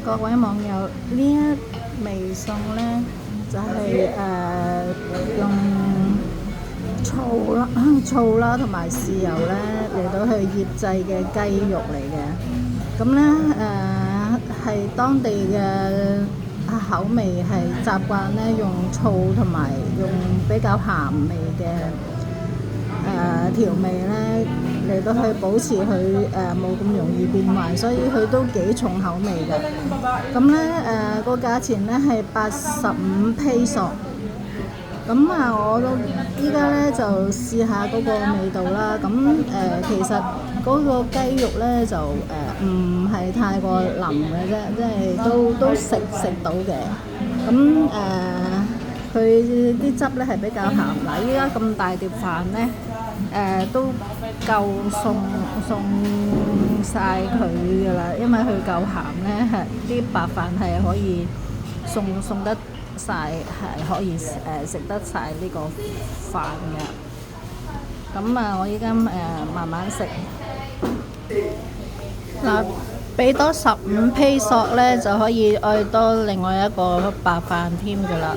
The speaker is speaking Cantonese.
各位網友，呢一味餸呢，就係、用醋啦同埋豉油呢嚟到去醃製嘅雞肉嚟嘅。咁呢係當地嘅口味係習慣呢用醋同埋用比較鹹味嘅調味呢嚟到去保持佢冇咁容易變壞，所以佢都幾重口味嘅。咁呢個價錢呢係85 peso。咁我都依家呢就試下嗰個味道啦。咁其實嗰個雞肉呢就唔係太過腍嘅啫，即係都食到嘅。咁佢啲汁呢係比較鹹。嗱，依家咁大碟飯呢，都夠送晒佢㗎啦，因為佢夠鹹呢，係啲白飯係可以送得晒，係可以食得晒呢個飯嘅。咁我依家慢慢食。嗱，俾多15 peso 呢就可以愛多另外一個白飯添㗎啦。